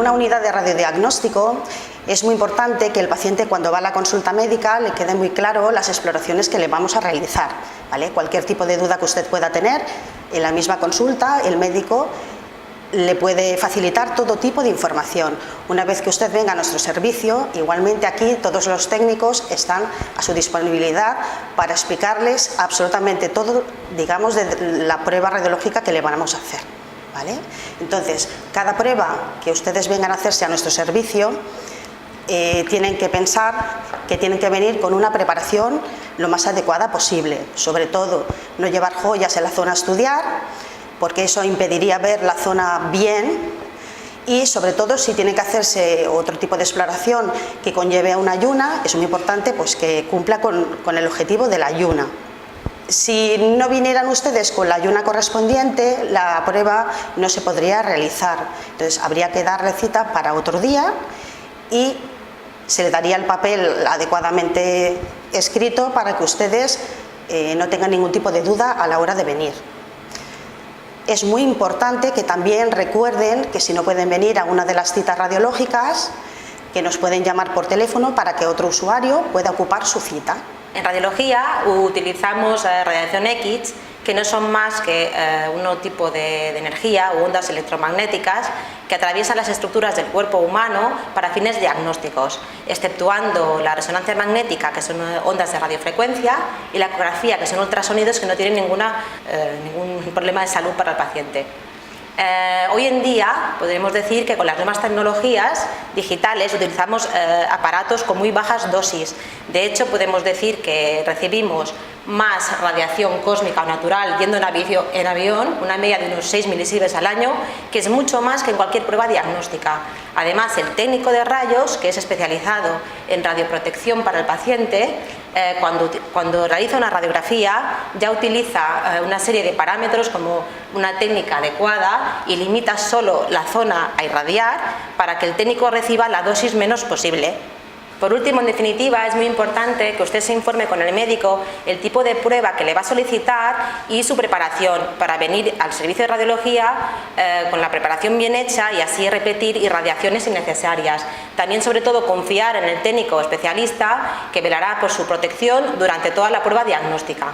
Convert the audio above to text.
una unidad de radiodiagnóstico es muy importante que el paciente, cuando va a la consulta médica, le quede muy claro las exploraciones que le vamos a realizar, ¿vale? Cualquier tipo de duda que usted pueda tener, en la misma consulta el médico le puede facilitar todo tipo de información. Una vez que usted venga a nuestro servicio, igualmente aquí todos los técnicos están a su disponibilidad para explicarles absolutamente todo, digamos, de la prueba radiológica que le vamos a hacer, ¿vale? Entonces, cada prueba que ustedes vengan a hacerse a nuestro servicio, tienen que pensar que tienen que venir con una preparación lo más adecuada posible. Sobre todo, no llevar joyas en la zona a estudiar, porque eso impediría ver la zona bien, y sobre todo si tiene que hacerse otro tipo de exploración que conlleve a una ayuna, es muy importante pues que cumpla con el objetivo de la ayuna. Si no vinieran ustedes con la ayuna correspondiente, la prueba no se podría realizar. Entonces habría que darle cita para otro día y se le daría el papel adecuadamente escrito para que ustedes no tengan ningún tipo de duda a la hora de venir. Es muy importante que también recuerden que si no pueden venir a una de las citas radiológicas, que nos pueden llamar por teléfono para que otro usuario pueda ocupar su cita. En radiología utilizamos radiación X, que no son más que un tipo de energía u ondas electromagnéticas que atraviesan las estructuras del cuerpo humano para fines diagnósticos, exceptuando la resonancia magnética, que son ondas de radiofrecuencia, y la ecografía, que son ultrasonidos que no tienen ningún problema de salud para el paciente. Hoy en día podemos decir que con las nuevas tecnologías digitales utilizamos aparatos con muy bajas dosis. De hecho, podemos decir que recibimos más radiación cósmica o natural yendo en avión, una media de unos 6 milisieverts al año, que es mucho más que en cualquier prueba diagnóstica. Además, el técnico de rayos, que es especializado en radioprotección para el paciente, cuando realiza una radiografía ya utiliza una serie de parámetros como una técnica adecuada y limita solo la zona a irradiar para que el técnico reciba la dosis menos posible. Por último, en definitiva, es muy importante que usted se informe con el médico el tipo de prueba que le va a solicitar y su preparación para venir al servicio de radiología con la preparación bien hecha y así repetir irradiaciones innecesarias. También, sobre todo, confiar en el técnico especialista que velará por su protección durante toda la prueba diagnóstica.